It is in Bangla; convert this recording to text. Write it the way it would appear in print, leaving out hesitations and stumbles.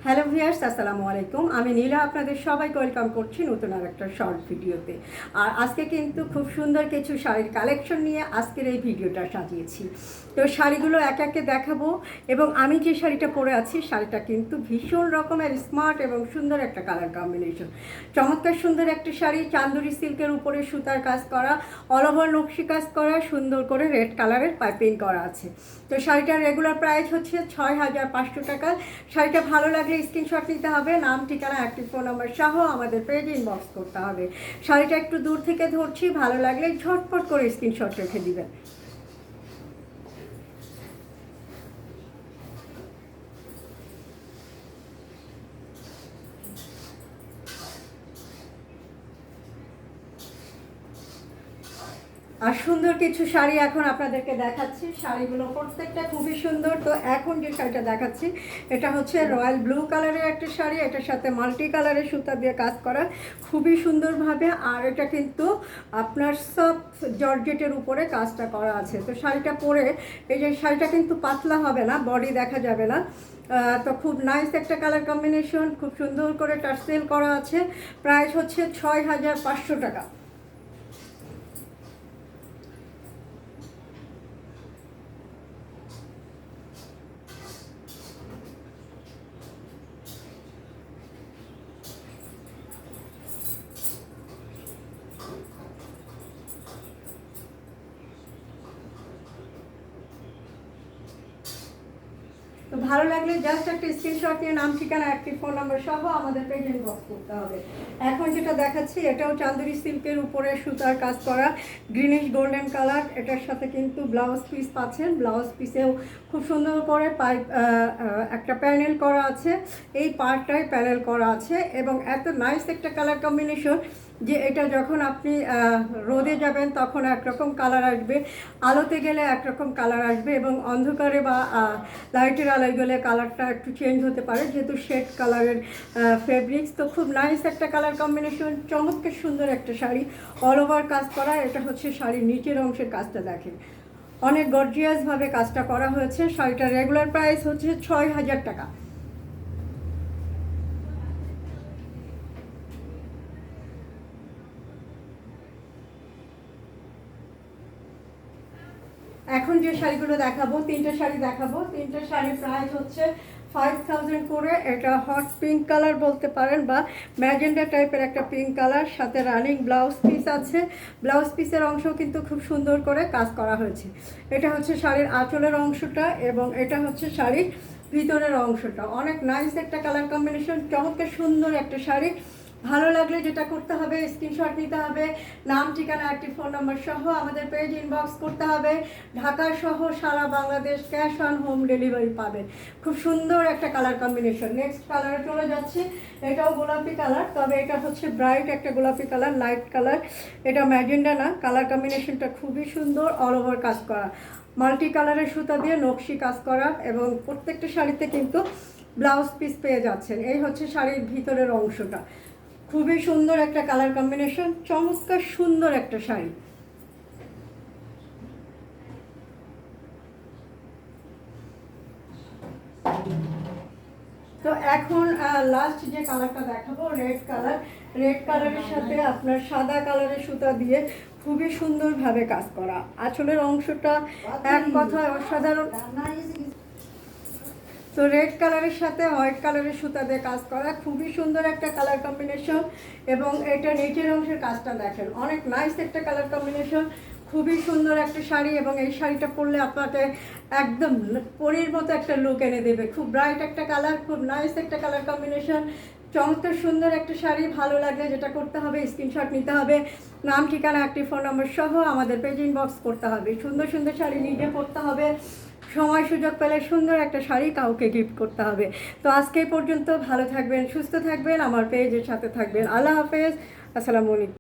হ্যালো ভিউয়ার্স, আসসালামু আলাইকুম। আমি নীলা আপনাদের সবাইকে ওয়েলকাম করছি নতুন আর একটা শর্ট ভিডিওতে। আর আজকে কিন্তু খুব সুন্দর কিছু শাড়ির কালেকশন নিয়ে আজকের এই ভিডিওটা সাজিয়েছি। তো শাড়িগুলো এক একে দেখাবো এবং আমি যে শাড়িটা পরে আছি শাড়িটা কিন্তু ভীষণ রকমের স্মার্ট এবং সুন্দর একটা কালার কম্বিনেশন। চমৎকার সুন্দর একটা শাড়ি, চান্দুরি সিল্কের উপরে সুতার কাজ করা, অল ওভার নকশি কাজ করা, সুন্দর করে রেড কালারের পাইপিং করা আছে। তো শাড়িটার রেগুলার প্রাইস হচ্ছে 6,500 টাকা। শাড়িটা ভালো লাগলে স্ক্রিনশট নিতে হবে, নাম ঠিকানা অ্যাক্টিভ ফোন নাম্বার সহ আমাদের পেজে ইনবক্স করতে হবে। শাড়িটা একটু দূর থেকে ধরছি, ভালো লাগলে ঝটপট করে স্ক্রিনশট রেখে দিবেন। আর সুন্দর কিছু শাড়ি এখন আপনাদেরকে দেখাচ্ছি। শাড়িগুলো প্রত্যেকটা খুবই সুন্দর। তো এখন যে শাড়িটা দেখাচ্ছি এটা হচ্ছে রয়্যাল ব্লু কালারের একটা শাড়ি, এটার সাথে মাল্টি কালারের সুতা দিয়ে কাজ করা খুবই সুন্দরভাবে। আর এটা কিন্তু আপনার সফট জর্জেটের উপরে কাজটা করা আছে। তো শাড়িটা পরে এই যে শাড়িটা কিন্তু পাতলা হবে না, বডি দেখা যাবে না। তো খুব নাইস একটা কালার কম্বিনেশন, খুব সুন্দর করে টার্সেল করা আছে। প্রাইস হচ্ছে 6,500 টাকা। তো ভালো লাগলে জাস্ট একটা স্ক্রিনশট নিয়ে নাম ঠিকানা অ্যাক্টিভ ফোন নাম্বার সহ আমাদের পেজে ইনবক্স করতে হবে। এখন যেটা দেখাচ্ছি এটাও চান্দুরি সিল্কের উপরে সুতার কাজ করা, গ্রিনিশ গোল্ডেন কালার। এটার সাথে কিন্তু ব্লাউজ পিস পাচ্ছেন, ব্লাউজ পিসেও খুব সুন্দর করে পাইপ একটা প্যানেল করা আছে, এই পার্টটাই প্যানেল করা আছে এবং এত নাইস একটা কালার কম্বিনেশন যে এটা যখন আপনি রোদে যাবেন তখন একরকম কালার আসবে, আলোতে গেলে একরকম কালার আসবে এবং অন্ধকারে বা লাইটের আলোয় গেলে কালারটা একটু চেঞ্জ হতে পারে, যেহেতু শেড কালারের ফেব্রিক্স। তো খুব নাইস একটা কালার কম্বিনেশন, চমৎকার সুন্দর একটা শাড়ি, অল ওভার কাজ করা। এটা হচ্ছে শাড়ির নিচের অংশের কাজটা দেখেন, অনেক গর্জিয়াসভাবে কাজটা করা হয়েছে। শাড়িটার রেগুলার প্রাইস হচ্ছে 6,000 টাকা। এখন যে শাড়িগুলো দেখাবো, তিনটা শাড়ি দেখাবো। তিনটা শাড়ির প্রাইস হচ্ছে 5,000 করে। এটা হট পিঙ্ক কালার বলতে পারেন বা ম্যাজেন্ডা টাইপের একটা পিঙ্ক কালার, সাথে রানিং ব্লাউজ পিস আছে। ব্লাউজ পিসের অংশ কিন্তু খুব সুন্দর করে কাজ করা হয়েছে। এটা হচ্ছে শাড়ির আঁচলের অংশটা এবং এটা হচ্ছে শাড়ির ভিতরের অংশটা। অনেক নাইস একটা কালার কম্বিনেশন, চমৎকার সুন্দর একটা শাড়ি। ভালো লাগলে যেটা করতে হবে স্ক্রিনশট নিতে হবে, নাম ঠিকানা অ্যাক্টিভ ফোন নাম্বার সহ আমাদের পেজ ইনবক্স করতে হবে। ঢাকা সহ সারা Bangladesh cash on home delivery পাবেন। খুব সুন্দর একটা কালার কম্বিনেশন। নেক্সট কালারে চলে যাচ্ছি, এটাও গোলাপি কালার, তবে এটা হচ্ছে ব্রাইট একটা গোলাপি কালার, লাইট কালার। এটা ম্যাজেন্ডা না, কালার কম্বিনেশনটা খুবই সুন্দর, অল ওভার কাজ করা, মাল্টি কালারের সুতা দিয়ে নকশি কাজ করা এবং প্রত্যেকটা শাড়িতে কিন্তু ব্লাউজ পিস পেয়ে যাচ্ছেন। এই হচ্ছে শাড়ির ভিতরের অংশটা, খুবই সুন্দর একটা কালার কম্বিনেশন, চমৎকার সুন্দর একটা শাড়ি। তো এখন লাস্ট যে কালারটা দেখাবো রেড কালার। রেড কালারের সাথে আপনার সাদা কালারের সুতা দিয়ে খুবই সুন্দরভাবে কাজ করা, আঁচলের অংশটা এক কথায় অসাধারণ। তো রেড কালারের সাথে হোয়াইট কালারের সুতা দিয়ে কাজ করা, খুবই সুন্দর একটা কালার কম্বিনেশন এবং এটা নিচের অংশের কাজটা দেখেন, অনেক নাইস একটা কালার কম্বিনেশন, খুবই সুন্দর একটা শাড়ি। এবং এই শাড়িটা পরলে আপনাকে একদম পরীর মতো একটা লুক এনে দেবে। খুব ব্রাইট একটা কালার, খুব নাইস একটা কালার কম্বিনেশন, চমৎকার সুন্দর একটা শাড়ি। ভালো লাগলে যেটা করতে হবে স্ক্রিনশট নিতে হবে, নাম ঠিকানা অ্যাক্টিভ ফোন নম্বর সহ আমাদের পেজ ইনবক্স করতে হবে। সুন্দর সুন্দর শাড়ি নিজে পরতে হবে, সময় সুযোগ পেলে সুন্দর একটা শাড়ি কাউকে গিফট করতে হবে। তো আজকে পর্যন্ত, ভালো থাকবেন, সুস্থ থাকবেন, আমার পেজের সাথে থাকবেন। আল্লাহ হাফেজ, আসসালামু আলাইকুম।